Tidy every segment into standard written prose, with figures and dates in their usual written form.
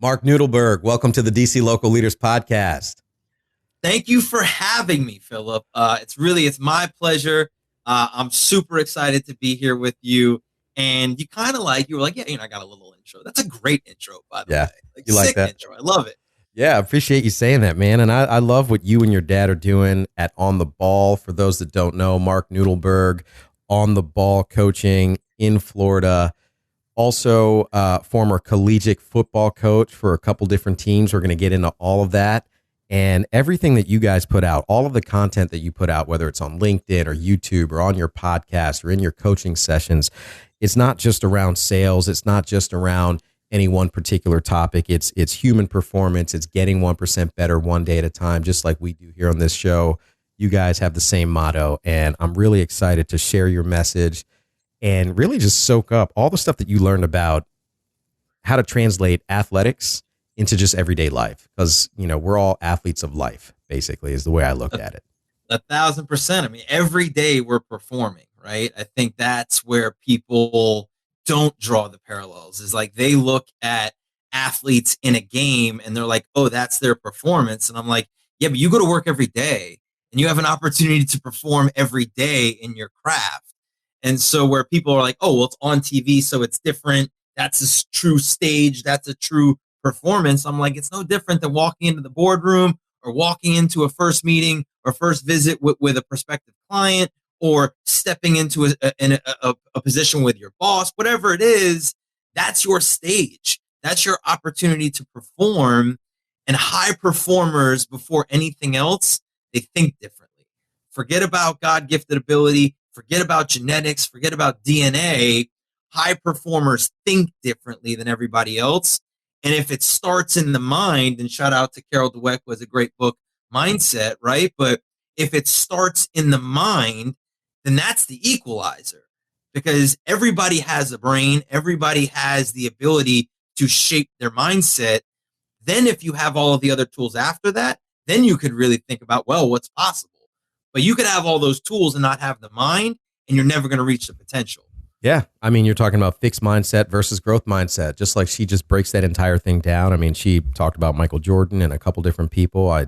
Marc Nudelberg, welcome to the DC Local Leaders Podcast. Thank you for having me, Phillip. It's my pleasure. I'm super excited to be here with you. And you were like, I got a little intro. That's a great intro, by the way. You like that? Intro. I love it. Yeah, I appreciate you saying that, man. And I love what you and your dad are doing at On the Ball. For those that don't know, Marc Nudelberg, On the Ball coaching in Florida. Also, former collegiate football coach for a couple different teams. We're going to get into all of that and everything that you guys put out, all of the content that you put out, whether it's on LinkedIn or YouTube or on your podcast or in your coaching sessions. It's not just around sales. It's not just around any one particular topic. It's human performance. It's getting 1% better one day at a time, just like we do here on this show. You guys have the same motto, and I'm really excited to share your message and really just soak up all the stuff that you learned about how to translate athletics into just everyday life. Because, we're all athletes of life, basically, is the way I look at it. 1,000%. I mean, every day we're performing, right? I think that's where people don't draw the parallels. Is like they look at athletes in a game and they're like, oh, that's their performance. And I'm like, yeah, but you go to work every day and you have an opportunity to perform every day in your craft. And so where people are like, oh, well, it's on TV, so it's different. That's a true stage. That's a true performance. I'm like, it's no different than walking into the boardroom or walking into a first meeting or first visit with a prospective client or stepping into a position with your boss, whatever it is. That's your stage. That's your opportunity to perform. And high performers, before anything else, they think differently. Forget about God-gifted ability. Forget about genetics, forget about DNA. High performers think differently than everybody else. And if it starts in the mind, and shout out to Carol Dweck, was a great book, Mindset, right? But if it starts in the mind, then that's the equalizer, because everybody has a brain. Everybody has the ability to shape their mindset. Then if you have all of the other tools after that, then you could really think about, well, what's possible? But you could have all those tools and not have the mind, and you're never going to reach the potential. Yeah. I mean, you're talking about fixed mindset versus growth mindset, just like she just breaks that entire thing down. I mean, she talked about Michael Jordan and a couple different people. I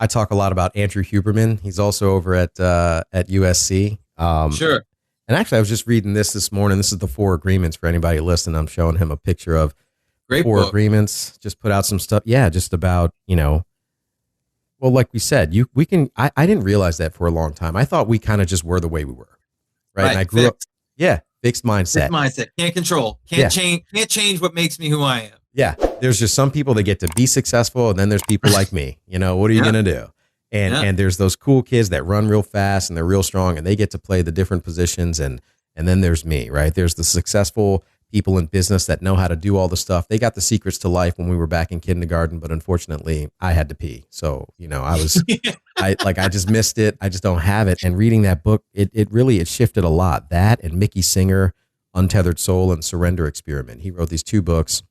talk a lot about Andrew Huberman. He's also over at USC. Sure. And actually, I was just reading this morning. This is the 4 Agreements for anybody listening. I'm showing him a picture of Great 4 book. Agreements. Just put out some stuff. Yeah, just about, well, like we said, I didn't realize that for a long time. I thought we kind of just were the way we were. Right. And I grew up. Yeah. Fixed mindset. Fixed mindset. Can't control. Can't change what makes me who I am. Yeah. There's just some people that get to be successful, and then there's people like me. What are you going to do? And there's those cool kids that run real fast and they're real strong and they get to play the different positions. And then there's me, right? There's the successful people in business that know how to do all the stuff. They got the secrets to life when we were back in kindergarten, but unfortunately I had to pee. So, I just missed it. I just don't have it. And reading that book, it really shifted a lot. That and Mickey Singer, Untethered Soul and Surrender Experiment. He wrote these 2 books.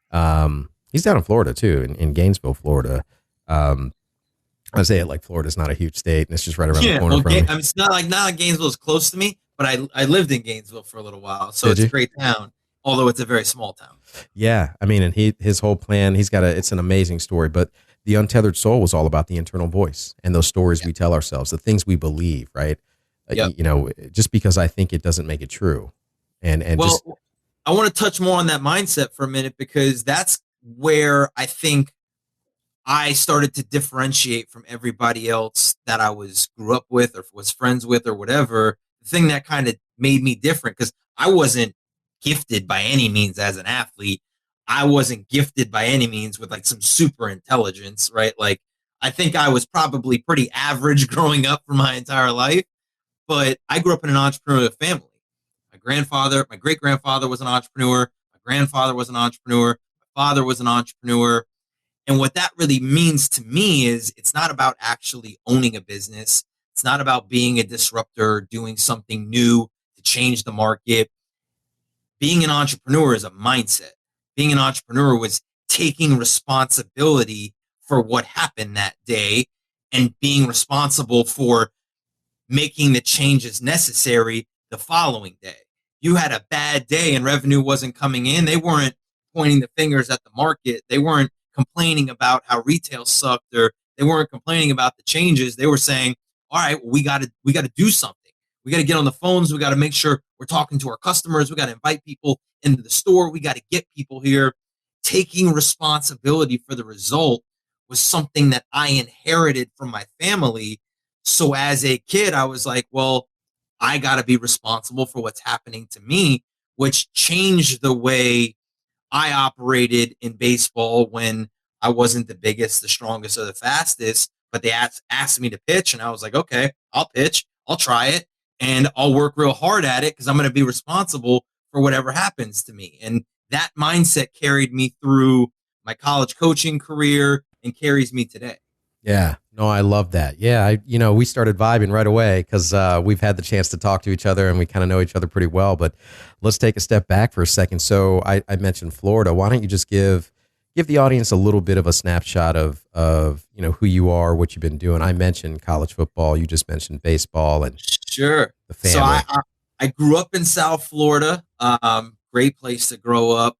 He's down in Florida too, in Gainesville, Florida. I say it like Florida's not a huge state and it's just right around the corner from me. I mean, it's not like Gainesville is close to me, but I lived in Gainesville for a little while. So it's a great town, although it's a very small town. Yeah. I mean, and his whole plan, it's an amazing story, but the Untethered Soul was all about the internal voice and those stories we tell ourselves, the things we believe, right? Yep. Just because I think it doesn't make it true. I want to touch more on that mindset for a minute, because that's where I think I started to differentiate from everybody else that I grew up with or was friends with or whatever. The thing that kind of made me different, because I wasn't gifted by any means as an athlete. I wasn't gifted by any means with like some super intelligence, right? Like, I think I was probably pretty average growing up for my entire life, but I grew up in an entrepreneurial family. My great-grandfather was an entrepreneur. My grandfather was an entrepreneur. My father was an entrepreneur. And what that really means to me is it's not about actually owning a business. It's not about being a disruptor, doing something new to change the market. Being an entrepreneur is a mindset. Being an entrepreneur was taking responsibility for what happened that day and being responsible for making the changes necessary the following day. You had a bad day and revenue wasn't coming in. They weren't pointing the fingers at the market. They weren't complaining about how retail sucked, or they weren't complaining about the changes. They were saying, all right, well, we got to do something. We got to get on the phones. We got to make sure we're talking to our customers. We got to invite people into the store. We got to get people here. Taking responsibility for the result was something that I inherited from my family. So as a kid, I was like, well, I got to be responsible for what's happening to me, which changed the way I operated in baseball when I wasn't the biggest, the strongest, or the fastest. But they asked me to pitch, and I was like, okay, I'll pitch, I'll try it, and I'll work real hard at it because I'm going to be responsible for whatever happens to me. And that mindset carried me through my college coaching career and carries me today. Yeah, no, I love that. Yeah, we started vibing right away because we've had the chance to talk to each other and we kind of know each other pretty well. But let's take a step back for a second. So I mentioned Florida. Why don't you just give the audience a little bit of a snapshot of who you are, what you've been doing? I mentioned college football. You just mentioned baseball and sure. The family. So I grew up in South Florida. Great place to grow up.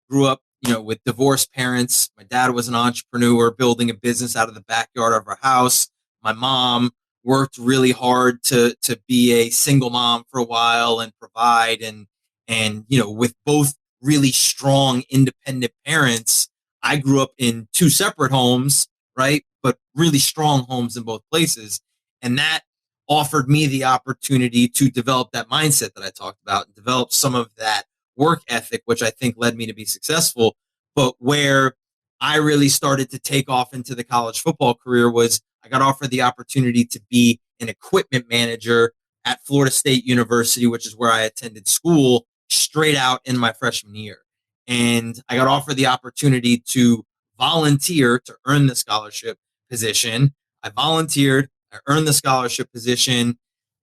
Grew up with divorced parents. My dad was an entrepreneur building a business out of the backyard of our house. My mom worked really hard to be a single mom for a while and provide, and with both really strong independent parents, I grew up in two separate homes, right? But really strong homes in both places. And that offered me the opportunity to develop that mindset that I talked about, and develop some of that work ethic, which I think led me to be successful. But where I really started to take off into the college football career was I got offered the opportunity to be an equipment manager at Florida State University, which is where I attended school, straight out in my freshman year. And I got offered the opportunity to volunteer to earn the scholarship position. I volunteered, I earned the scholarship position.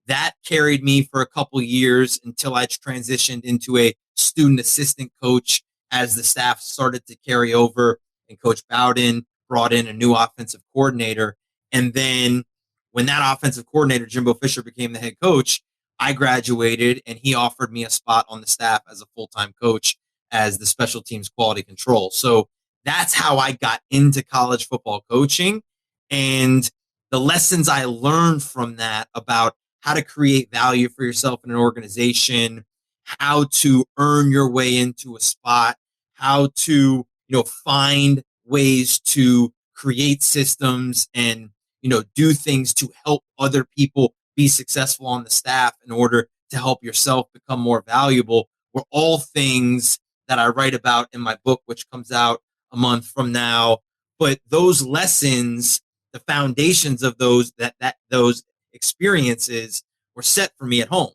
That carried me for a couple years until I transitioned into a student assistant coach as the staff started to carry over, and Coach Bowden brought in a new offensive coordinator. And then when that offensive coordinator, Jimbo Fisher, became the head coach, I graduated and he offered me a spot on the staff as a full-time coach as the special teams quality control. So that's how I got into college football coaching. And the lessons I learned from that about how to create value for yourself in an organization, how to earn your way into a spot, how to, find ways to create systems and, do things to help other people be successful on the staff in order to help yourself become more valuable, were all things that I write about in my book, which comes out a month from now. But those lessons, the foundations of those experiences were set for me at home,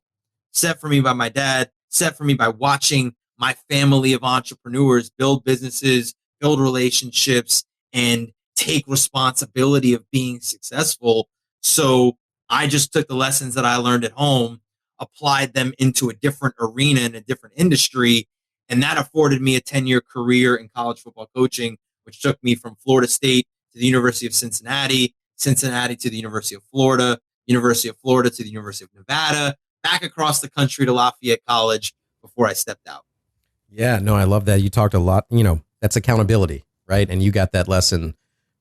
set for me by my dad, set for me by watching my family of entrepreneurs build businesses, build relationships, and take responsibility of being successful. So I just took the lessons that I learned at home, applied them into a different arena in a different industry, and that afforded me a 10-year career in college football coaching, which took me from Florida State to the University of Cincinnati, Cincinnati to the University of Florida, University of Florida to the University of Nevada, back across the country to Lafayette College before I stepped out. Yeah, no, I love that. You talked a lot, that's accountability, right? And you got that lesson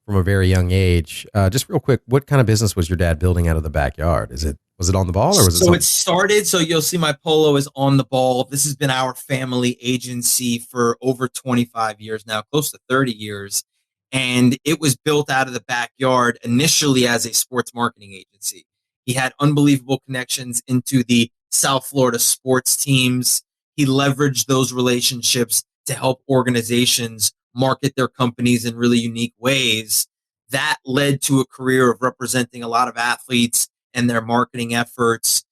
from a very young age. Just real quick, what kind of business was your dad building out of the backyard? Was it on the ball or was it? So it started. So you'll see my polo is on the ball. This has been our family agency for over 25 years now, close to 30 years. And it was built out of the backyard initially as a sports marketing agency. He had unbelievable connections into the South Florida sports teams. He leveraged those relationships to help organizations market their companies in really unique ways. That led to a career of representing a lot of athletes and their marketing efforts.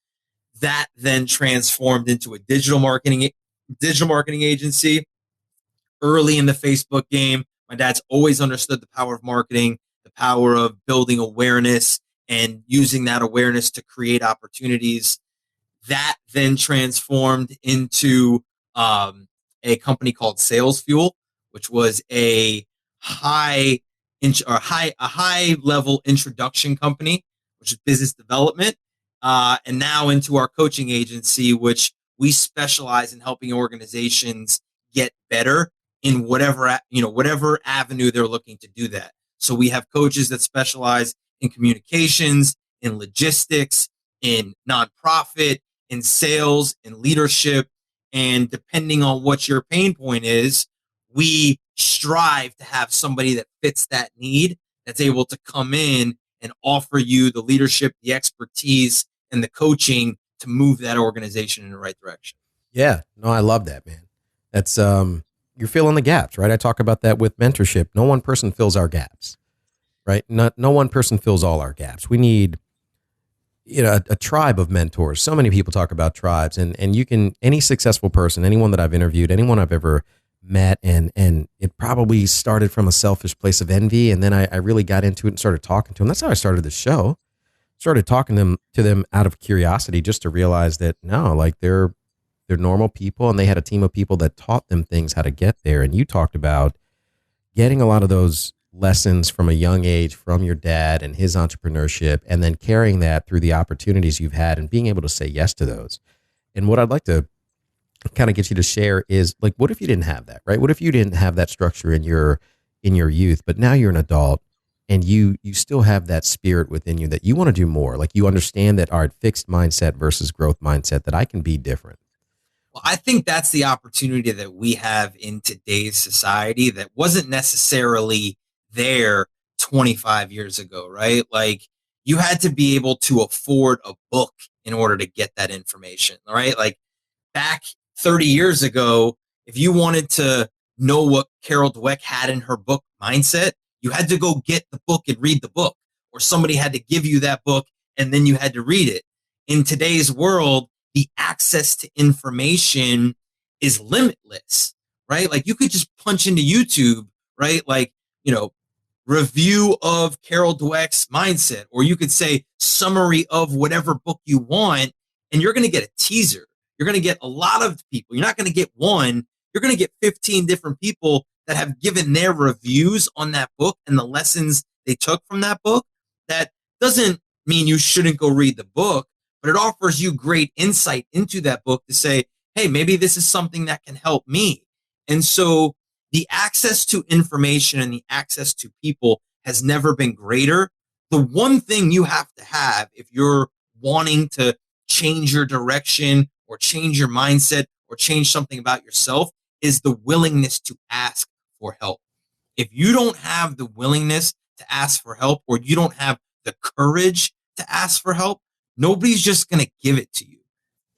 That then transformed into a digital marketing agency. Early in the Facebook game, my dad's always understood the power of marketing, the power of building awareness and using that awareness to create opportunities. That then transformed into a company called Sales Fuel, which was a high level introduction company, which is business development, and now into our coaching agency, which we specialize in helping organizations get better in whatever avenue they're looking to do that. So we have coaches that specialize in communications, in logistics, in nonprofit, in sales, in leadership. And depending on what your pain point is, we strive to have somebody that fits that need, that's able to come in and offer you the leadership, the expertise, and the coaching to move that organization in the right direction. Yeah, no, I love that, man. That's you're filling the gaps, right? I talk about that with mentorship. No one person fills our gaps, right? No one person fills all our gaps. We need, a tribe of mentors. So many people talk about tribes, and you can, any successful person, anyone that I've interviewed, anyone I've ever met, and it probably started from a selfish place of envy, and then I really got into it and started talking to them. That's how I started the show. Started talking to them out of curiosity, just to realize that no, like they're normal people, and they had a team of people that taught them things how to get there. And you talked about getting a lot of those lessons from a young age from your dad and his entrepreneurship, and then carrying that through the opportunities you've had and being able to say yes to those. And what I'd like to kind of get you to share is, like, what if you didn't have that, right? What if you didn't have that structure in your youth, but now you're an adult and you still have that spirit within you that you want to do more. Like, you understand that, all right, fixed mindset versus growth mindset, that I can be different. Well, I think that's the opportunity that we have in today's society that wasn't necessarily there 25 years ago, right? Like, you had to be able to afford a book in order to get that information, right? Like, back 30 years ago, if you wanted to know what Carol Dweck had in her book Mindset, you had to go get the book and read the book, or somebody had to give you that book and then you had to read it. In today's world, the access to information is limitless, right? Like, you could just punch into YouTube, right? Like, review of Carol Dweck's Mindset, or you could say summary of whatever book you want, and you're going to get a teaser. You're going to get a lot of people. You're not going to get one. You're going to get 15 different people that have given their reviews on that book and the lessons they took from that book. That doesn't mean you shouldn't go read the book, but it offers you great insight into that book to say, hey, maybe this is something that can help me. And so the access to information and the access to people has never been greater. The one thing you have to have if you're wanting to change your direction or change your mindset or change something about yourself is the willingness to ask for help. If you don't have the willingness to ask for help, or you don't have the courage to ask for help, nobody's just going to give it to you.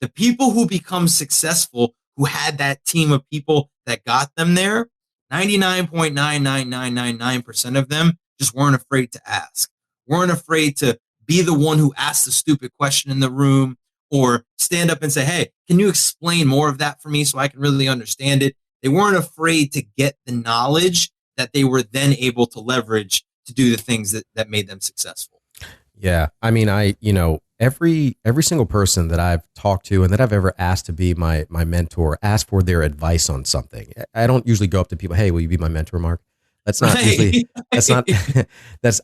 The people who become successful, who had that team of people that got them there, 99.99999% of them just weren't afraid to ask, weren't afraid to be the one who asked the stupid question in the room, or stand up and say, hey, can you explain more of that for me so I can really understand it? They weren't afraid to get the knowledge that they were then able to leverage to do the things that made them successful. Yeah. I mean, every single person that I've talked to and that I've ever asked to be my mentor, asked for their advice on something. I don't usually go up to people, hey, will you be my mentor, Mark? That's not usually,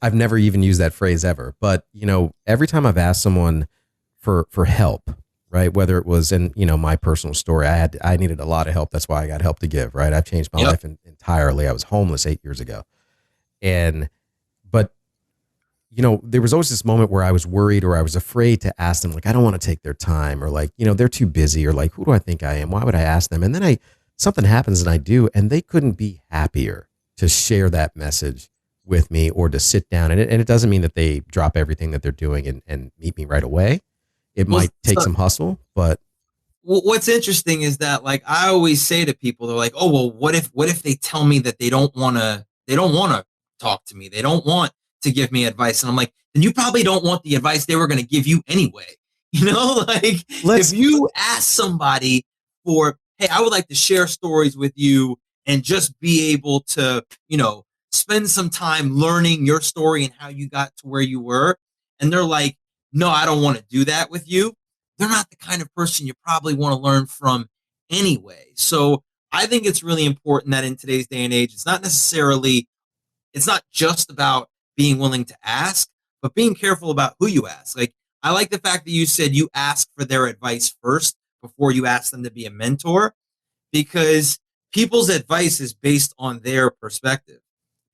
I've never even used that phrase ever. But, every time I've asked someone for help, right? Whether it was in, my personal story, I needed a lot of help. That's why I got help to give, right? I've changed my life entirely. I was homeless 8 years ago. But there was always this moment where I was worried, or I was afraid to ask them, like, I don't want to take their time, or like, they're too busy, or like, who do I think I am? Why would I ask them? And then something happens and I do, and they couldn't be happier to share that message with me, or to sit down. And it doesn't mean that they drop everything that they're doing and meet me right away. It might take some hustle, but what's interesting is that, like, I always say to people, they're like, oh, well, what if they tell me that they don't want to talk to me, they don't want to give me advice? And I'm like, then you probably don't want the advice they were going to give you anyway. Like, if you ask somebody for, hey, I would like to share stories with you and just be able to, spend some time learning your story and how you got to where you were, and they're like, no, I don't want to do that with you, they're not the kind of person you probably want to learn from anyway. So I think it's really important that in today's day and age, it's not just about being willing to ask, but being careful about who you ask. Like, I like the fact that you said you ask for their advice first before you ask them to be a mentor, because people's advice is based on their perspective.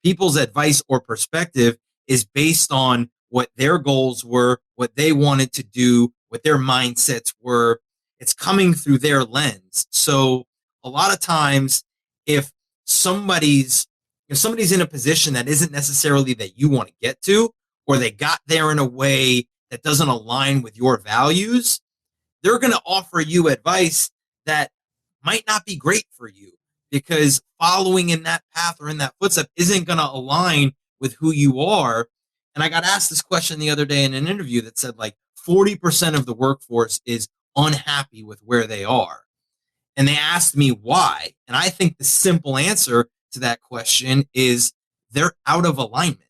People's advice or perspective is based on what their goals were, what they wanted to do, what their mindsets were. It's coming through their lens. So a lot of times, if somebody's in a position that isn't necessarily that you want to get to, or they got there in a way that doesn't align with your values, they're going to offer you advice that might not be great for you, because following in that path or in that footstep isn't going to align with who you are. And I got asked this question the other day in an interview that said, like, 40% of the workforce is unhappy with where they are. And they asked me why. And I think the simple answer to that question is they're out of alignment,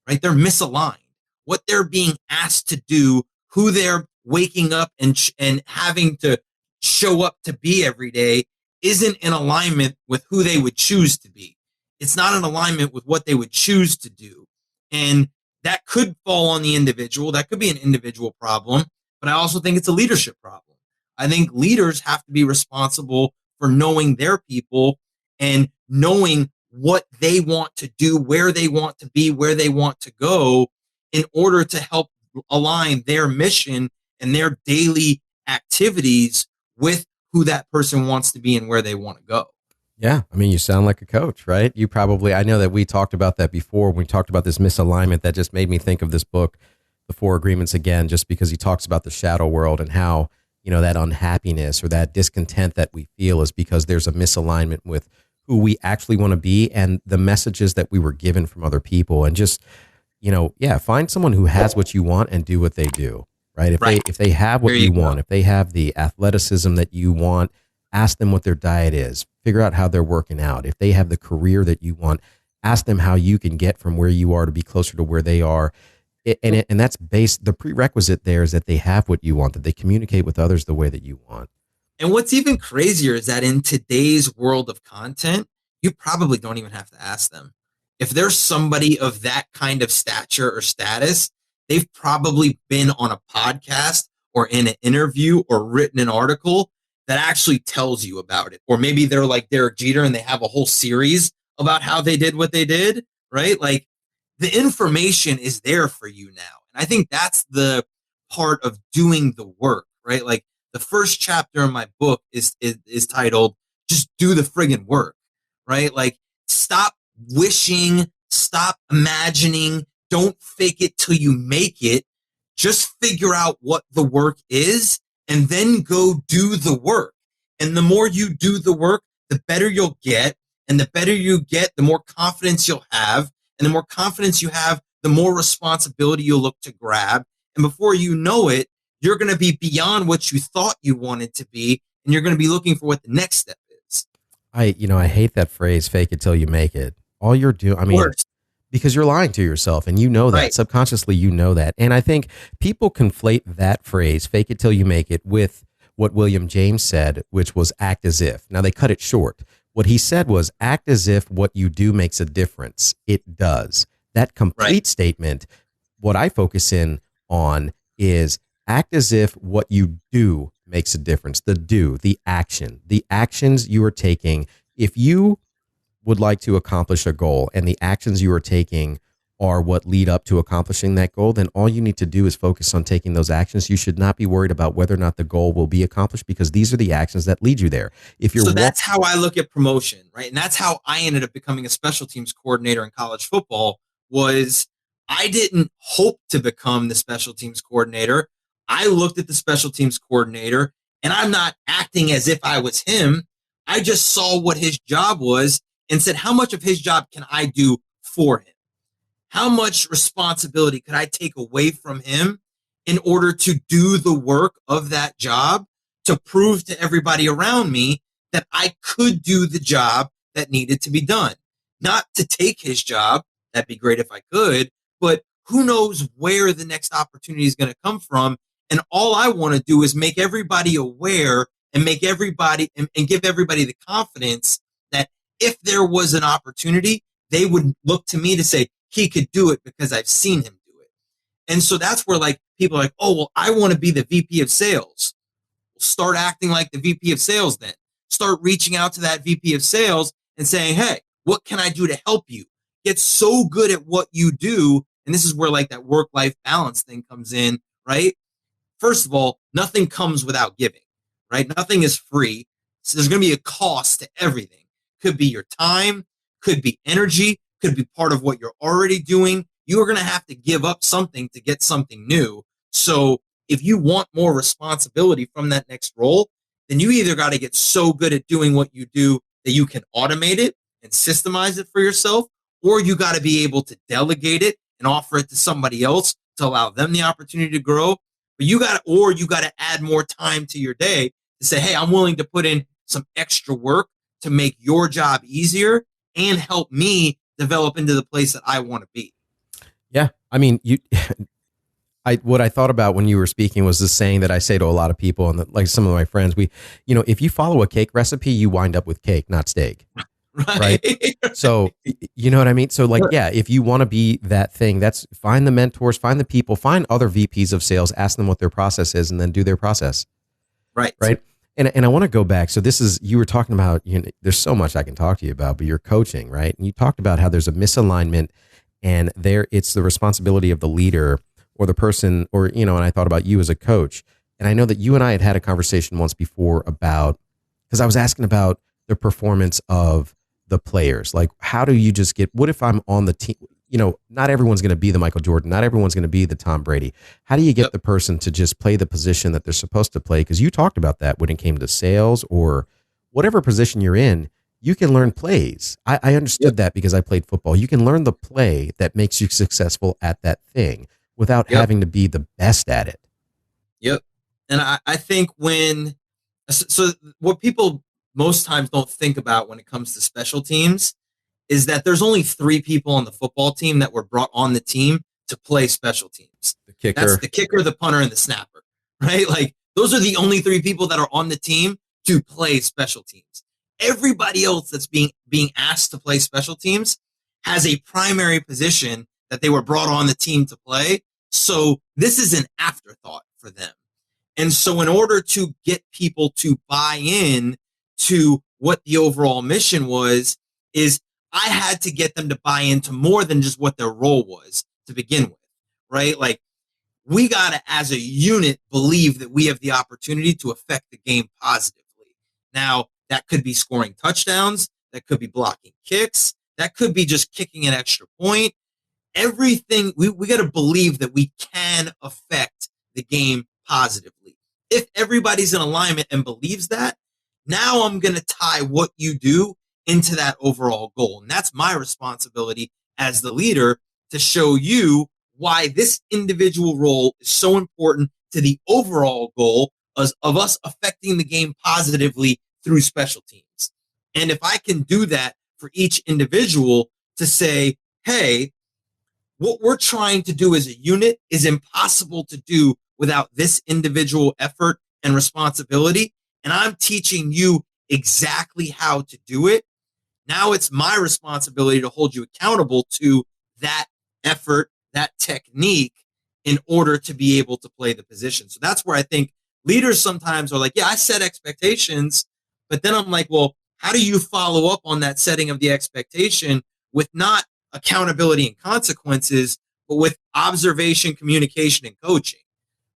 right? They're misaligned. What they're being asked to do, who they're waking up and having to show up to be every day, isn't in alignment with who they would choose to be. It's not in alignment with what they would choose to do. And that could fall on the individual. That could be an individual problem, but I also think it's a leadership problem. I think leaders have to be responsible for knowing their people and knowing what they want to do, where they want to be, where they want to go, in order to help align their mission and their daily activities with who that person wants to be and where they want to go. Yeah. I mean, you sound like a coach, right? You probably, I know that we talked about that before. When we talked about this misalignment, that just made me think of this book, The Four Agreements, again, just because he talks about the shadow world and how, that unhappiness or that discontent that we feel is because there's a misalignment with who we actually want to be and the messages that we were given from other people. And just, find someone who has what you want and do what they do, right? If they have what you want, if they have the athleticism that you want, ask them what their diet is, figure out how they're working out. If they have the career that you want, ask them how you can get from where you are to be closer to where they are. And that's based, the prerequisite there is that they have what you want, that they communicate with others the way that you want. And what's even crazier is that in today's world of content, you probably don't even have to ask them. If there's somebody of that kind of stature or status, they've probably been on a podcast or in an interview or written an article that actually tells you about it. Or maybe they're like Derek Jeter and they have a whole series about how they did what they did, right? Like, the information is there for you now. And I think that's the part of doing the work, right? Like, the first chapter in my book is titled, Just Do the Friggin' Work, right? Like, stop wishing, stop imagining, don't fake it till you make it. Just figure out what the work is and then go do the work. And the more you do the work, the better you'll get. And the better you get, the more confidence you'll have. And the more confidence you have, the more responsibility you'll look to grab. And before you know it, you're going to be beyond what you thought you wanted to be. And you're going to be looking for what the next step is. I hate that phrase, fake it till you make it. All you're doing, because you're lying to yourself and that. Right. Subconsciously, that. And I think people conflate that phrase, fake it till you make it, with what William James said, which was act as if. Now, they cut it short. What he said was act as if what you do makes a difference. It does. That complete statement, what I focus in on is act as if what you do makes a difference. The action, the actions you are taking. If you would like to accomplish a goal and the actions you are taking are what lead up to accomplishing that goal, then all you need to do is focus on taking those actions. You should not be worried about whether or not the goal will be accomplished, because these are the actions that lead you there. That's how I look at promotion, right? And that's how I ended up becoming a special teams coordinator in college football. Was I didn't hope to become the special teams coordinator. I looked at the special teams coordinator and I'm not acting as if I was him. I just saw what his job was and said, how much of his job can I do for him? How much responsibility could I take away from him in order to do the work of that job, to prove to everybody around me that I could do the job that needed to be done? Not to take his job. That'd be great if I could, but who knows where the next opportunity is going to come from. And all I want to do is make everybody aware and make everybody and give everybody the confidence that if there was an opportunity, they would look to me to say, he could do it because I've seen him do it. And so that's where, like, people are like, oh, well, I want to be the VP of sales. Start acting like the VP of sales then. start reaching out to that VP of sales and saying, hey, what can I do to help you? Get so good at what you do. And this is where like that work-life balance thing comes in, right? First of all, nothing comes without giving, right? Nothing is free. So there's going to be a cost to everything. Could be your time, could be energy, could be part of what you're already doing. You are going to have to give up something to get something new. So if you want more responsibility from that next role, then you either got to get so good at doing what you do that you can automate it and systemize it for yourself, or you got to be able to delegate it and offer it to somebody else to allow them the opportunity to grow. But you got to add more time to your day to say, hey, I'm willing to put in some extra work to make your job easier and help me develop into the place that I want to be. Yeah. I mean, what I thought about when you were speaking was the saying that I say to a lot of people and like some of my friends, if you follow a cake recipe, you wind up with cake, not steak. Right. So, you know what I mean? So like, yeah, if you want to be that thing, that's find the mentors, find the people, find other VPs of sales, ask them what their process is and then do their process. Right. Right. And I want to go back. So you were talking about, there's so much I can talk to you about, but you're coaching, right? And you talked about how there's a misalignment and it's the responsibility of the leader or the person and I thought about you as a coach. And I know that you and I had a conversation once before because I was asking about the performance of the players. Like, how do you just what if I'm on the team? Not everyone's going to be the Michael Jordan. Not everyone's going to be the Tom Brady. How do you get the person to just play the position that they're supposed to play? Because you talked about that when it came to sales or whatever position you're in, you can learn plays. I understood that because I played football. You can learn the play that makes you successful at that thing without having to be the best at it. Yep. And I think so what people most times don't think about when it comes to special teams is that there's only 3 people on the football team that were brought on the team to play special teams. The kicker. That's the kicker, the punter, and the snapper, right? Like those are the only 3 people that are on the team to play special teams. Everybody else that's being asked to play special teams has a primary position that they were brought on the team to play. So this is an afterthought for them. And so in order to get people to buy in to what the overall mission was, is I had to get them to buy into more than just what their role was to begin with, right? Like we got to, as a unit, believe that we have the opportunity to affect the game positively. Now, that could be scoring touchdowns. That could be blocking kicks. That could be just kicking an extra point. Everything, we got to believe that we can affect the game positively. If everybody's in alignment and believes that, now I'm going to tie what you do into that overall goal. And that's my responsibility as the leader to show you why this individual role is so important to the overall goal of us affecting the game positively through special teams. And if I can do that for each individual to say, hey, what we're trying to do as a unit is impossible to do without this individual effort and responsibility. And I'm teaching you exactly how to do it. Now it's my responsibility to hold you accountable to that effort, that technique in order to be able to play the position. So that's where I think leaders sometimes are like, yeah, I set expectations, but then I'm like, well, how do you follow up on that setting of the expectation with not accountability and consequences, but with observation, communication, and coaching,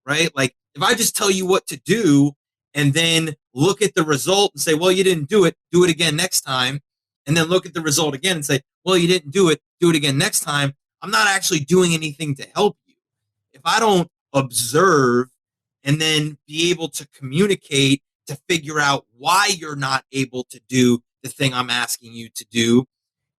right? Like if I just tell you what to do and then look at the result and say, well, you didn't do it again next time. And then look at the result again and say, well, you didn't do it again next time. I'm not actually doing anything to help you. If I don't observe and then be able to communicate to figure out why you're not able to do the thing I'm asking you to do,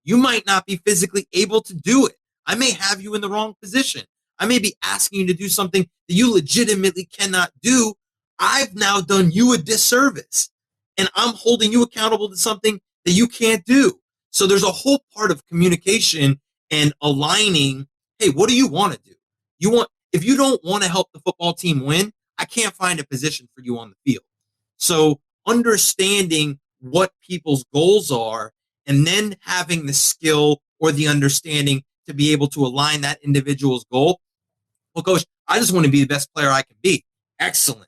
you might not be physically able to do it. I may have you in the wrong position. I may be asking you to do something that you legitimately cannot do. I've now done you a disservice and I'm holding you accountable to something that you can't do. So there's a whole part of communication and aligning. Hey, what do you want to do? If you don't want to help the football team win, I can't find a position for you on the field. So understanding what people's goals are and then having the skill or the understanding to be able to align that individual's goal. Well, coach, I just want to be the best player I can be. Excellent.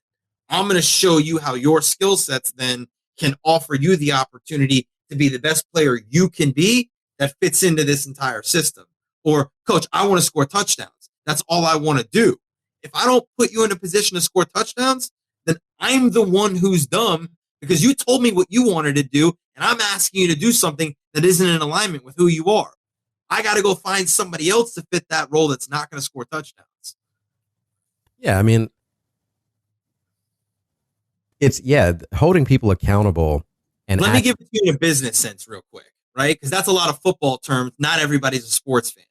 I'm going to show you how your skill sets then can offer you the opportunity to be the best player you can be that fits into this entire system. Or, coach, I want to score touchdowns. That's all I want to do. If I don't put you in a position to score touchdowns, then I'm the one who's dumb because you told me what you wanted to do, and I'm asking you to do something that isn't in alignment with who you are. I got to go find somebody else to fit that role that's not going to score touchdowns. Yeah, I mean, it's holding people accountable. And let me give it to you in a business sense real quick, right? Because that's a lot of football terms. Not everybody's a sports fan.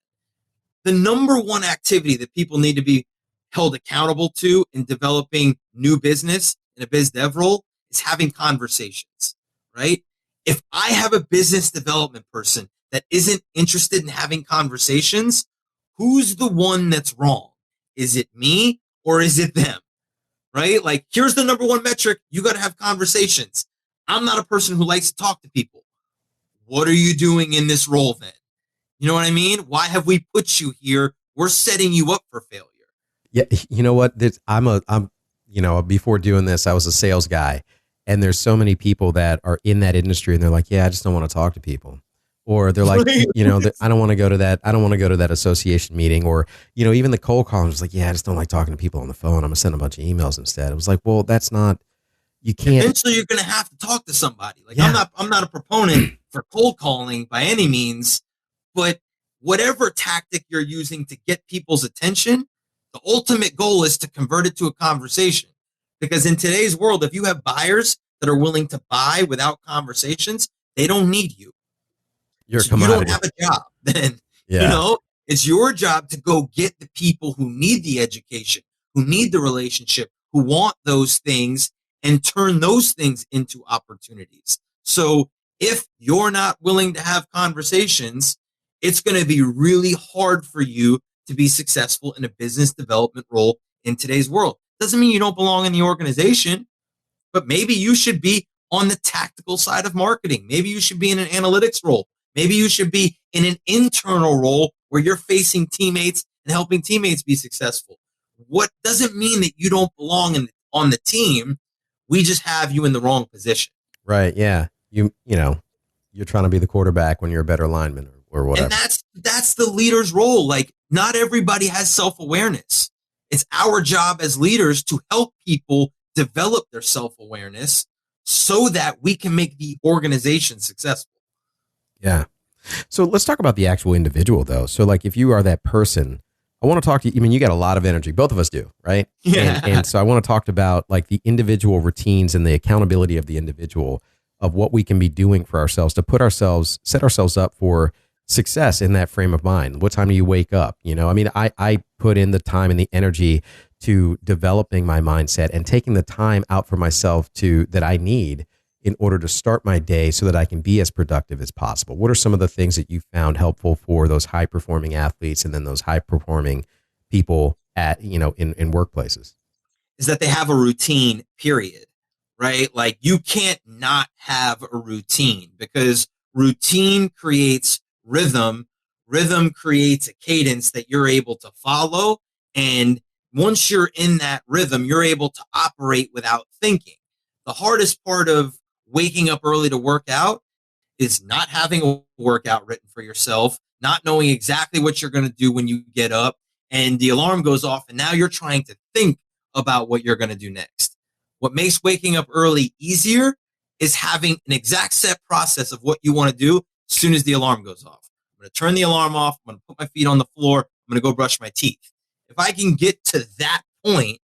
The number one activity that people need to be held accountable to in developing new business in a biz dev role is having conversations, right? If I have a business development person that isn't interested in having conversations, who's the one that's wrong? Is it me or is it them? Right? Like, here's the number one metric. You got to have conversations. I'm not a person who likes to talk to people. What are you doing in this role then? You know what I mean? Why have we put you here? We're setting you up for failure. Yeah, you know what? I'm before doing this, I was a sales guy, and there's so many people that are in that industry, and they're like, yeah, I just don't want to talk to people. Or they're like, I don't want to go to that. I don't want to go to that association meeting. Or, even the cold call was like, yeah, I just don't like talking to people on the phone. I'm going to send a bunch of emails instead. It was like, well, that's not, you can't. Eventually you're going to have to talk to somebody. Like, yeah. I'm not a proponent for cold calling by any means, but whatever tactic you're using to get people's attention, the ultimate goal is to convert it to a conversation. Because in today's world, if you have buyers that are willing to buy without conversations, they don't need you. You don't have a job then. It's your job to go get the people who need the education, who need the relationship, who want those things, and turn those things into opportunities. So if you're not willing to have conversations, it's going to be really hard for you to be successful in a business development role in today's world. Doesn't mean you don't belong in the organization, but maybe you should be on the tactical side of marketing. Maybe you should be in an analytics role. Maybe you should be in an internal role where you're facing teammates and helping teammates be successful. What doesn't mean that you don't belong on the team. We just have you in the wrong position. Right. Yeah. You're trying to be the quarterback when you're a better lineman or whatever. And that's the leader's role. Like, not everybody has self-awareness. It's our job as leaders to help people develop their self-awareness so that we can make the organization successful. Yeah. So let's talk about the actual individual, though. So, like, if you are that person, I want to talk to you. I mean, you got a lot of energy. Both of us do, right? Yeah. And so I want to talk about, like, the individual routines and the accountability of the individual of what we can be doing for ourselves to set ourselves up for success in that frame of mind. What time do you wake up? I mean, I put in the time and the energy to developing my mindset and taking the time out for myself that I need in order to start my day so that I can be as productive as possible. What are some of the things that you found helpful for those high performing athletes and then those high performing people at, in workplaces? Is that they have a routine, period, right? Like, you can't not have a routine because routine creates rhythm. Rhythm creates a cadence that you're able to follow. And once you're in that rhythm, you're able to operate without thinking. The hardest part of waking up early to work out is not having a workout written for yourself, not knowing exactly what you're going to do when you get up, and the alarm goes off, and now you're trying to think about what you're going to do next. What makes waking up early easier is having an exact set process of what you want to do as soon as the alarm goes off. I'm going to turn the alarm off. I'm going to put my feet on the floor. I'm going to go brush my teeth. If I can get to that point,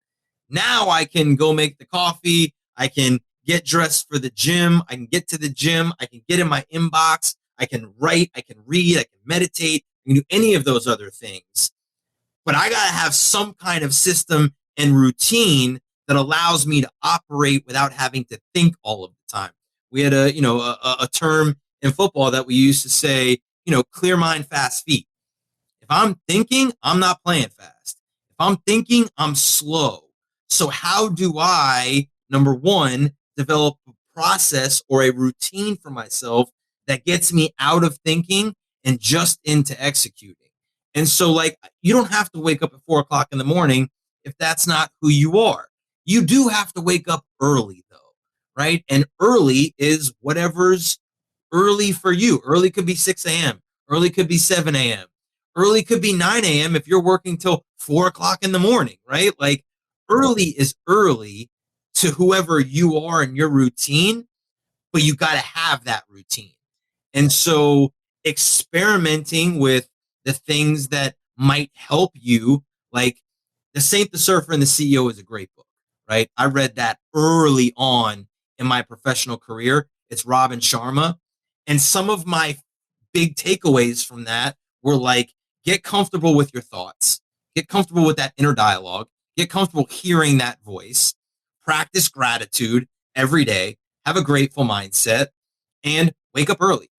now I can go make the coffee. I can get dressed for the gym. I can get to the gym. I can get in my inbox. I can write. I can read. I can meditate. I can do any of those other things. But I got to have some kind of system and routine that allows me to operate without having to think all of the time. We had a term in football that we used to say, clear mind, fast feet. If I'm thinking, I'm not playing fast. If I'm thinking, I'm slow. So how do I, number one, develop a process or a routine for myself that gets me out of thinking and just into executing? And so, like, you don't have to wake up at 4 o'clock in the morning if that's not who you are. You do have to wake up early, though, right? And early is whatever's early for you. Early could be 6 a.m. Early could be 7 a.m. Early could be 9 a.m. if you're working till 4 o'clock in the morning, right? Like early is early to whoever you are in your routine, but you got to have that routine. And so experimenting with the things that might help you, like The Saint, the Surfer, and the CEO is a great book, right? I read that early on in my professional career. It's Robin Sharma. And some of my big takeaways from that were like, get comfortable with your thoughts, get comfortable with that inner dialogue, get comfortable hearing that voice, practice gratitude every day, have a grateful mindset, and wake up early.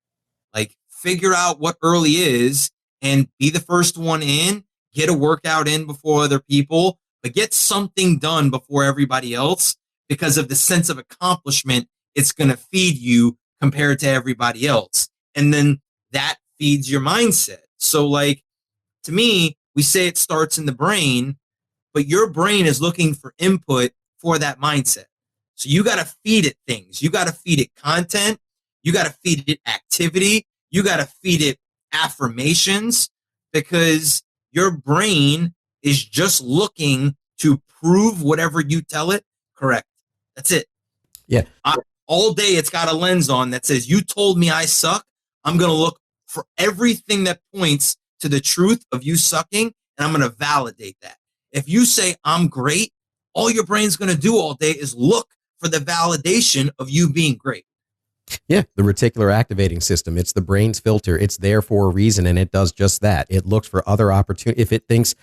Like figure out what early is and be the first one in, get a workout in before other people, but get something done before everybody else because of the sense of accomplishment it's going to feed you compared to everybody else. And then that feeds your mindset. So like to me, we say it starts in the brain, but your brain is looking for input for that mindset. So you got to feed it things. You got to feed it content. You got to feed it activity. You got to feed it affirmations because your brain is just looking to prove whatever you tell it correct. That's it. Yeah. All day it's got a lens on that says, you told me I suck. I'm going to look for everything that points to the truth of you sucking, and I'm going to validate that. If you say I'm great, all your brain's going to do all day is look for the validation of you being great. Yeah, the reticular activating system. It's the brain's filter. It's there for a reason, and it does just that. It looks for other opportunities. If it thinks,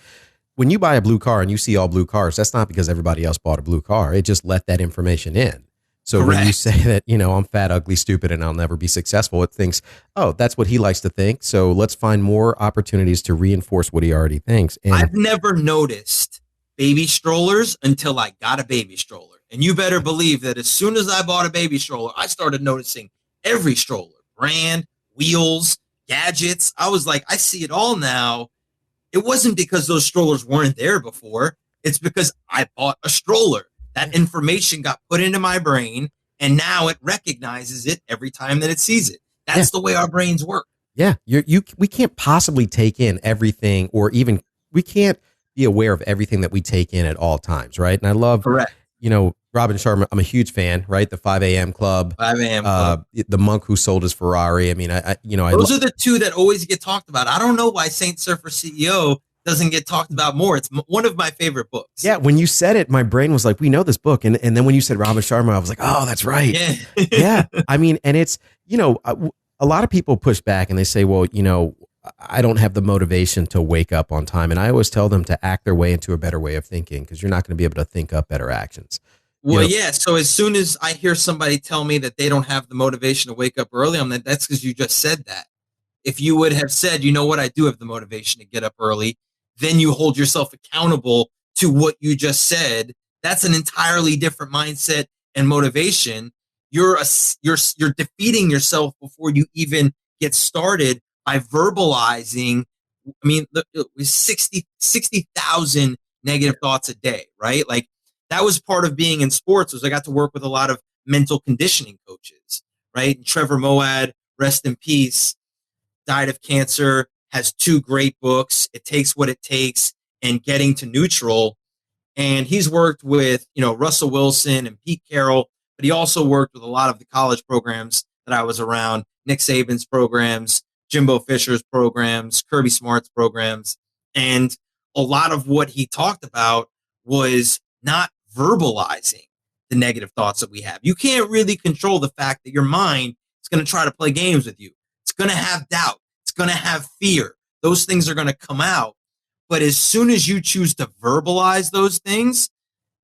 when you buy a blue car and you see all blue cars, that's not because everybody else bought a blue car. It just let that information in. So Correct. When you say that, I'm fat, ugly, stupid, and I'll never be successful, it thinks, oh, that's what he likes to think. So let's find more opportunities to reinforce what he already thinks. And I've never noticed baby strollers until I got a baby stroller. And you better believe that as soon as I bought a baby stroller, I started noticing every stroller, brand, wheels, gadgets. I was like, I see it all now. It wasn't because those strollers weren't there before. It's because I bought a stroller. That information got put into my brain, and now it recognizes it every time that it sees it. That's the way our brains work. Yeah, we can't possibly take in everything, or even we can't be aware of everything that we take in at all times, right? And I love, Correct. Robin Sharma. I'm a huge fan, right? The 5 a.m. Club, 5 a.m. Club. The monk who sold his Ferrari. I mean, those are the two that always get talked about. I don't know why Saint Surfer CEO doesn't get talked about more. It's one of my favorite books. Yeah, when you said it, my brain was like, we know this book. And then when you said Robin Sharma, I was like, oh, that's right. Yeah. Yeah. I mean, and it's, a lot of people push back and they say, well, I don't have the motivation to wake up on time. And I always tell them to act their way into a better way of thinking, because you're not going to be able to think up better actions. Well, yeah. So as soon as I hear somebody tell me that they don't have the motivation to wake up early, I'm like, that's because you just said that. If you would have said, you know what, I do have the motivation to get up early, then you hold yourself accountable to what you just said. That's an entirely different mindset and motivation. You're defeating yourself before you even get started by verbalizing. I mean, it was 60,000 negative thoughts a day, right? Like that was part of being in sports, was I got to work with a lot of mental conditioning coaches, right? And Trevor Moawad, rest in peace, died of cancer, has 2 great books, It Takes What It Takes and Getting to Neutral. And he's worked with, Russell Wilson and Pete Carroll, but he also worked with a lot of the college programs that I was around, Nick Saban's programs, Jimbo Fisher's programs, Kirby Smart's programs. And a lot of what he talked about was not verbalizing the negative thoughts that we have. You can't really control the fact that your mind is going to try to play games with you. It's going to have doubt. It's going to have fear. Those things are going to come out. But as soon as you choose to verbalize those things,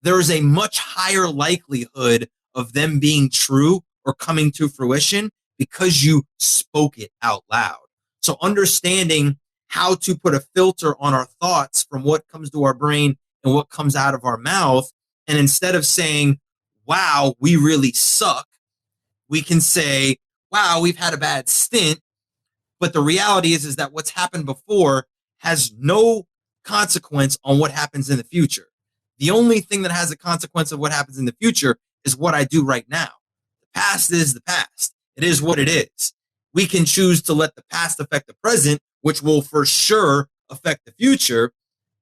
there is a much higher likelihood of them being true or coming to fruition because you spoke it out loud. So understanding how to put a filter on our thoughts from what comes to our brain and what comes out of our mouth. And instead of saying, wow, we really suck, we can say, wow, we've had a bad stint. But the reality is that what's happened before has no consequence on what happens in the future. The only thing that has a consequence of what happens in the future is what I do right now. past is the past. It is what it is. We can choose to let the past affect the present, which will for sure affect the future,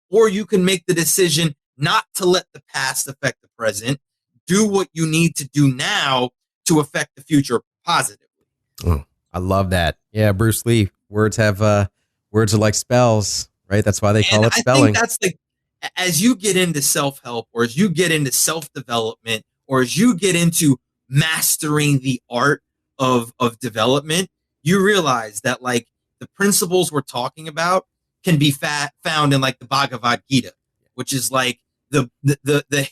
or you can make the decision not to let the past affect the present. Do what you need to do now to affect the future positively. Oh, I love that. Yeah, Bruce Lee. Words are like spells, right? That's why they call it spelling. I think that's like, as you get into self-help, or as you get into self-development, or as you get into mastering the art of development, you realize that like the principles we're talking about can be found in like the Bhagavad Gita, which is like the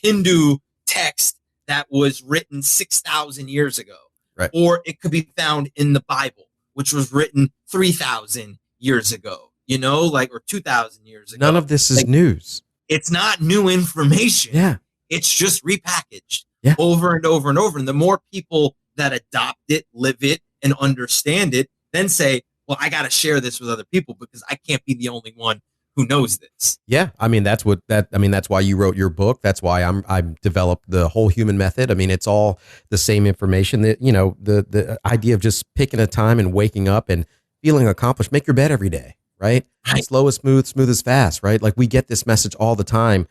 Hindu text that was written 6,000 years ago. Right. Or it could be found in the Bible, which was written 3,000 years ago, or 2,000 years ago. None of this is news. It's not new information. Yeah. It's just repackaged Yeah. over and over and over. And the more people that adopt it, live it, and understand it, then say, well, I got to share this with other people because I can't be the only one who knows this. Yeah. I mean, that's why you wrote your book. That's why I developed the whole human method. I mean, it's all the same information that, the idea of just picking a time and waking up and feeling accomplished. Make your bed every day, right? Right. Slow is smooth, smooth is fast, right? Like we get this message all the time.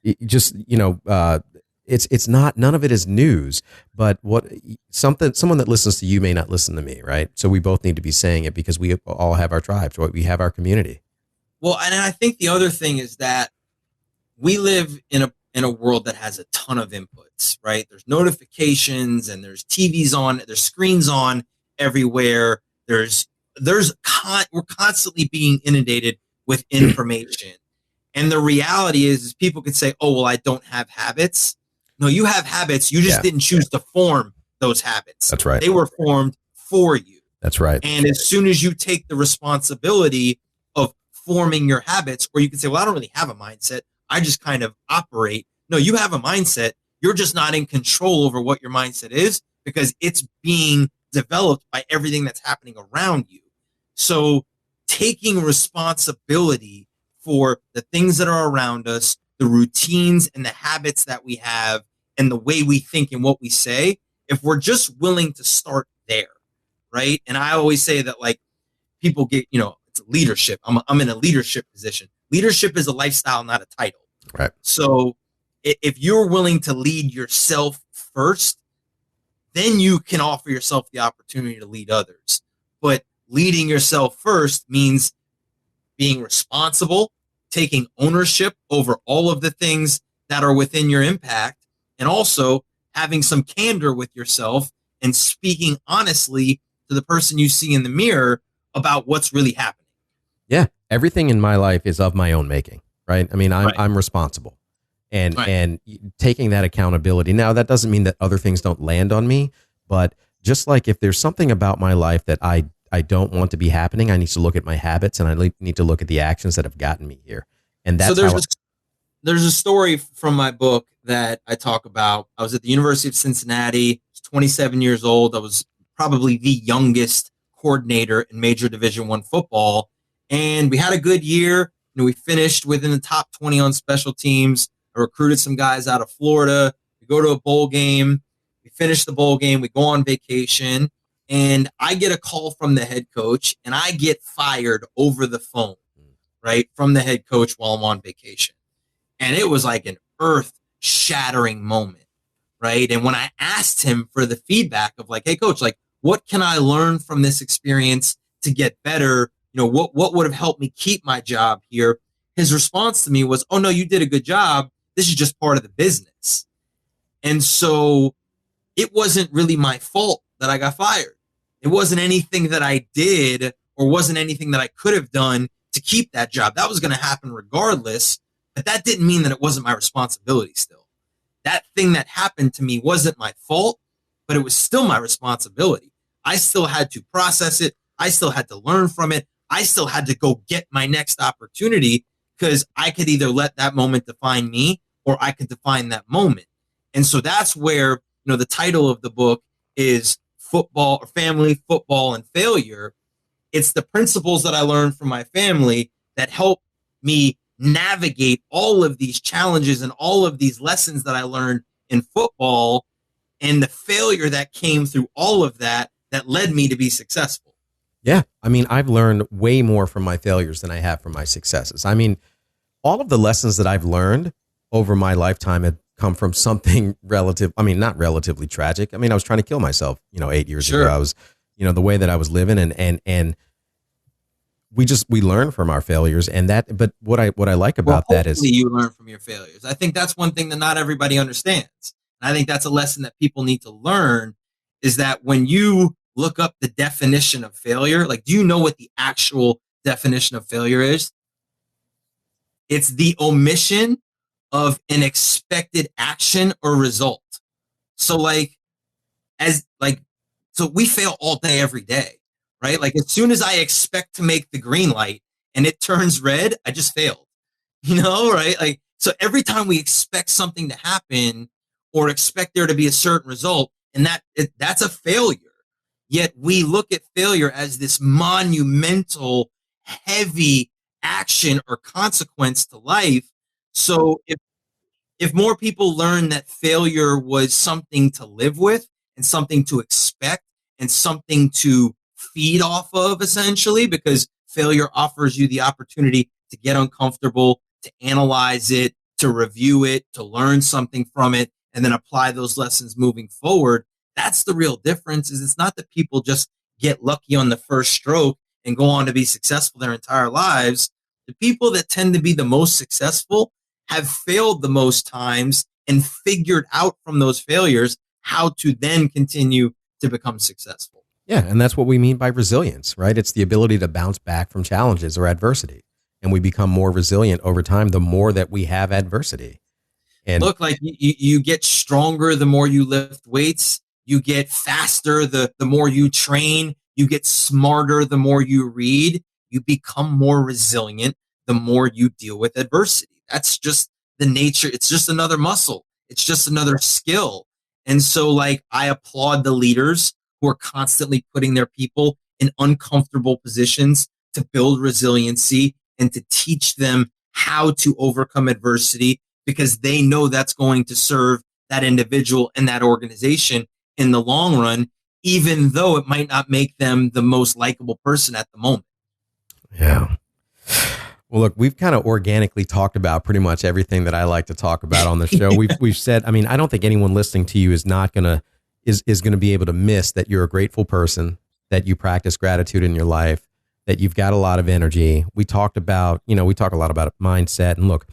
It's not, none of it is news, but someone that listens to you may not listen to me, right? So we both need to be saying it because we all have our tribes, right? We have our community. Well, and I think the other thing is that we live in a world that has a ton of inputs, right? There's notifications and there's TVs on, there's screens on everywhere. We're constantly being inundated with information. And the reality is people could say, oh, well, I don't have habits. No, you have habits. You just didn't choose to form those habits. That's right. They were formed for you. That's right. And as soon as you take the responsibility of forming your habits, or you can say, well, I don't really have a mindset. I just kind of operate. No, you have a mindset. You're just not in control over what your mindset is because it's being developed by everything that's happening around you. So taking responsibility for the things that are around us, the routines and the habits that we have, and the way we think and what we say, if we're just willing to start there, right? And I always say that like people get, it's leadership. I'm in a leadership position. Leadership is a lifestyle, not a title. Right. So if you're willing to lead yourself first, then you can offer yourself the opportunity to lead others. But leading yourself first means being responsible, taking ownership over all of the things that are within your impact, and also having some candor with yourself and speaking honestly to the person you see in the mirror about what's really happening. Yeah. Everything in my life is of my own making, right? I mean, I'm responsible and taking that accountability. Now, that doesn't mean that other things don't land on me, but just like if there's something about my life that I don't want to be happening, I need to look at my habits and I need to look at the actions that have gotten me here. And that's there's a story from my book that I talk about. I was at the University of Cincinnati. I was 27 years old. I was probably the youngest coordinator in Major Division I football. And we had a good year. We finished within the top 20 on special teams. I recruited some guys out of Florida. We go to a bowl game. We finish the bowl game. We go on vacation. And I get a call from the head coach, and I get fired over the phone, right, from the head coach while I'm on vacation. And it was like an earth-shattering moment, right? And when I asked him for the feedback of like, hey, coach, like, what can I learn from this experience to get better? What would have helped me keep my job here? His response to me was, oh, no, you did a good job. This is just part of the business. And so it wasn't really my fault that I got fired. It wasn't anything that I did or wasn't anything that I could have done to keep that job. That was going to happen regardless, but that didn't mean that it wasn't my responsibility still. That thing that happened to me wasn't my fault, but it was still my responsibility. I still had to process it. I still had to learn from it. I still had to go get my next opportunity because I could either let that moment define me or I could define that moment. And so that's where, the title of the book is Football or Family, Football, and Failure. It's the principles that I learned from my family that help me navigate all of these challenges and all of these lessons that I learned in football and the failure that came through all of that led me to be successful. Yeah. I mean, I've learned way more from my failures than I have from my successes. I mean, all of the lessons that I've learned over my lifetime have come from something not relatively tragic. I mean, I was trying to kill myself, 8 years ago. I was, the way that I was living and we learn from our failures, but what I like about that is you learn from your failures. I think that's one thing that not everybody understands. And I think that's a lesson that people need to learn, is that when you look up the definition of failure, like, do you know what the actual definition of failure is? It's the omission of an expected action or result. So so we fail all day, every day, right? Like, as soon as I expect to make the green light and it turns red, I just failed, right? Like, so every time we expect something to happen or expect there to be a certain result, and that's a failure. Yet we look at failure as this monumental, heavy action or consequence to life. So if more people learn that failure was something to live with and something to expect and something to feed off of, essentially, because failure offers you the opportunity to get uncomfortable, to analyze it, to review it, to learn something from it, and then apply those lessons moving forward. That's the real difference. Is it's not that people just get lucky on the first stroke and go on to be successful their entire lives. The people that tend to be the most successful have failed the most times and figured out from those failures how to then continue to become successful. Yeah, and that's what we mean by resilience, right? It's the ability to bounce back from challenges or adversity. And we become more resilient over time the more that we have adversity. And look, like, you get stronger the more you lift weights. You get faster the more you train. You get smarter the more you read. You become more resilient the more you deal with adversity. That's just the nature. It's just another muscle. It's just another skill. And so, like, I applaud the leaders who are constantly putting their people in uncomfortable positions to build resiliency and to teach them how to overcome adversity, because they know that's going to serve that individual and that organization in the long run, even though it might not make them the most likable person at the moment. Yeah. Well, look, we've kind of organically talked about pretty much everything that I like to talk about on the show. We've said, I mean, I don't think anyone listening to you is going to be able to miss that you're a grateful person, that you practice gratitude in your life, that you've got a lot of energy. We talk a lot about mindset, and look,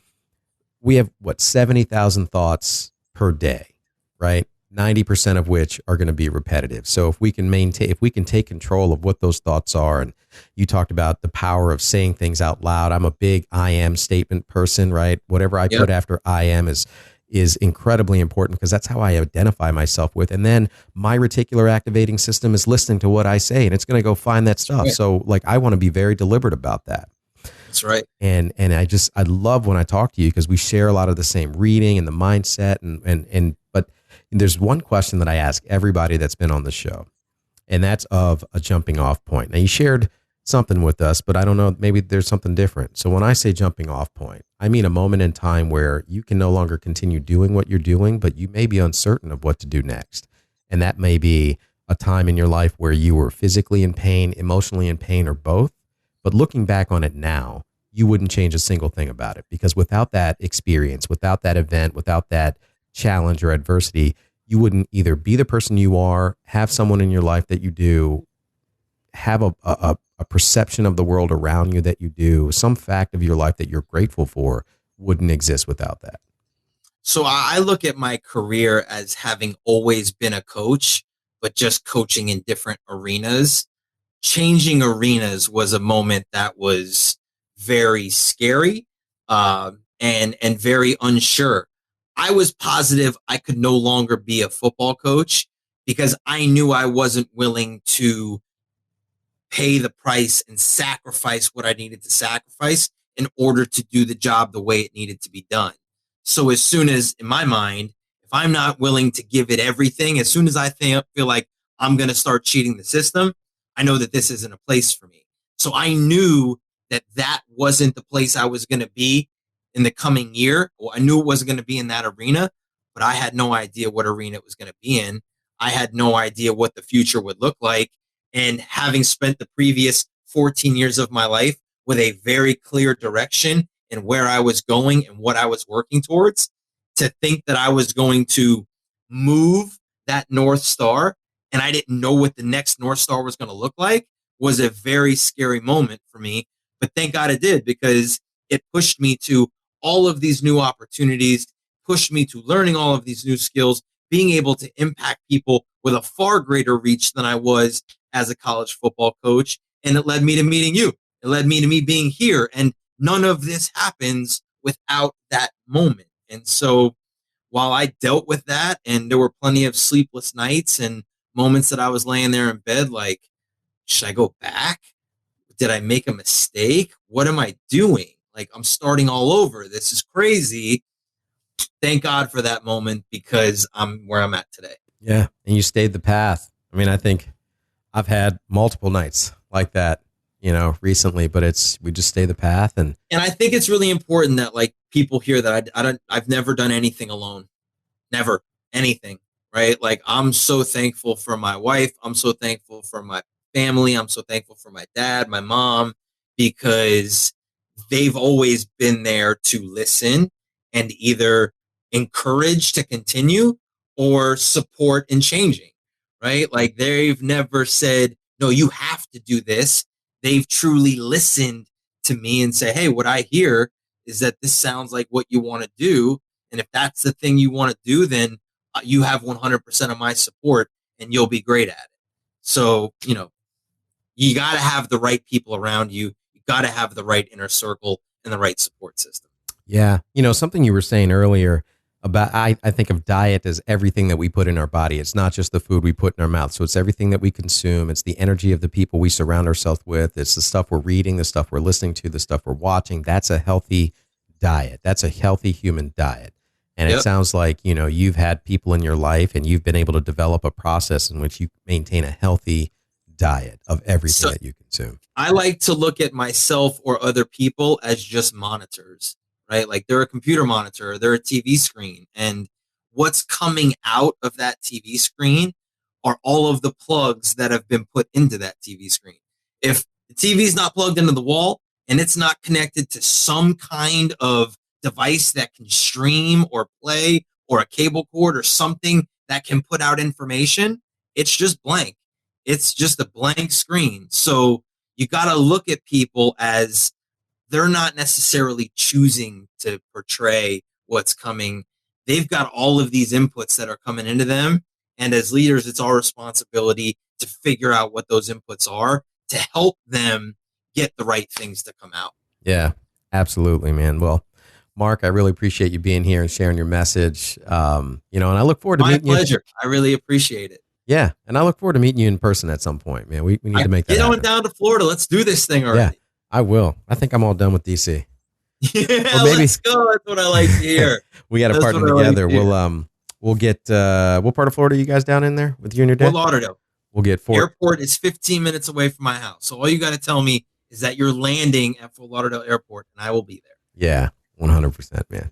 we have 70,000 thoughts per day, right? 90% of which are going to be repetitive. So if we can take control of what those thoughts are, and you talked about the power of saying things out loud. I'm a big I am statement person, right? Whatever I put after I am is incredibly important, because that's how I identify myself with. And then my reticular activating system is listening to what I say, and it's going to go find that stuff. Right. So, like, I want to be very deliberate about that. That's right. And I love when I talk to you, because we share a lot of the same reading and the mindset, but there's one question that I ask everybody that's been on the show, and that's of a jumping off point. Now, you shared something with us, but I don't know, maybe there's something different. So when I say jumping off point, I mean a moment in time where you can no longer continue doing what you're doing, but you may be uncertain of what to do next. And that may be a time in your life where you were physically in pain, emotionally in pain, or both. But looking back on it now, you wouldn't change a single thing about it, because without that experience, without that event, without that challenge or adversity, you wouldn't either be the person you are, have someone in your life that you do, have a perception of the world around you that you do, some fact of your life that you're grateful for wouldn't exist without that. So I look at my career as having always been a coach, but just coaching in different arenas. Changing arenas was a moment that was very scary and very unsure. I was positive I could no longer be a football coach, because I knew I wasn't willing to pay the price and sacrifice what I needed to sacrifice in order to do the job the way it needed to be done. So as soon as, in my mind, if I'm not willing to give it everything, as soon as I feel like I'm going to start cheating the system, I know that this isn't a place for me. So I knew that wasn't the place I was going to be in the coming year. Or I knew it wasn't going to be in that arena. but I had no idea what arena it was going to be in. I had no idea what the future would look like. And having spent the previous 14 years of my life with a very clear direction and where I was going and what I was working towards, to think that I was going to move that North Star and I didn't know what the next North Star was going to look like was a very scary moment for me. But thank God it did, because it pushed me to all of these new opportunities, pushed me to learning all of these new skills, being able to impact people with a far greater reach than I was as a college football coach. And it led me to meeting you. It led me to me being here. And none of this happens without that moment. And so while I dealt with that, and there were plenty of sleepless nights and moments that I was laying there in bed, like, should I go back? Did I make a mistake? What am I doing? Like, I'm starting all over. This is crazy. Thank God for that moment, because I'm where I'm at today. Yeah. And you stayed the path. I mean, I think I've had multiple nights like that, recently, but we just stay the path. And I think it's really important that, like, people hear that I've never done anything alone. Never anything. Right. Like, I'm so thankful for my wife. I'm so thankful for my family. I'm so thankful for my dad, my mom, because they've always been there to listen and either encourage to continue or support in changing, right? Like, they've never said, no, you have to do this. They've truly listened to me and say, hey, what I hear is that this sounds like what you want to do. And if that's the thing you want to do, then you have 100% of my support and you'll be great at it. So, you got to have the right people around you. You got to have the right inner circle and the right support system. Yeah. Something you were saying earlier about, I think of diet as everything that we put in our body. It's not just the food we put in our mouth. So it's everything that we consume. It's the energy of the people we surround ourselves with. It's the stuff we're reading, the stuff we're listening to, the stuff we're watching. That's a healthy diet. That's a healthy human diet. And It sounds like, you've had people in your life and you've been able to develop a process in which you maintain a healthy diet of everything that you consume. I like to look at myself or other people as just monitors, right? Like, they're a computer monitor, they're a TV screen, and what's coming out of that TV screen are all of the plugs that have been put into that TV screen. If the TV is not plugged into the wall and it's not connected to some kind of device that can stream or play, or a cable cord or something that can put out information, it's just blank. It's just a blank screen. So you got to look at people as they're not necessarily choosing to portray what's coming. They've got all of these inputs that are coming into them. And as leaders, it's our responsibility to figure out what those inputs are to help them get the right things to come out. Yeah, absolutely, man. Well, Marc, I really appreciate you being here and sharing your message. And I look forward to meeting you. My pleasure. I really appreciate it. Yeah, and I look forward to meeting you in person at some point, man. We need to make that happen. Get on down to Florida. Let's do this thing already. Yeah, I will. I think I'm all done with DC. Yeah, let's go. That's what I like to hear. We got to partner together. We'll get what part of Florida are you guys down in there with you and your dad? Fort Lauderdale. We'll get Airport is 15 minutes away from my house. So all you got to tell me is that you're landing at Fort Lauderdale Airport, and I will be there. Yeah, 100%, man.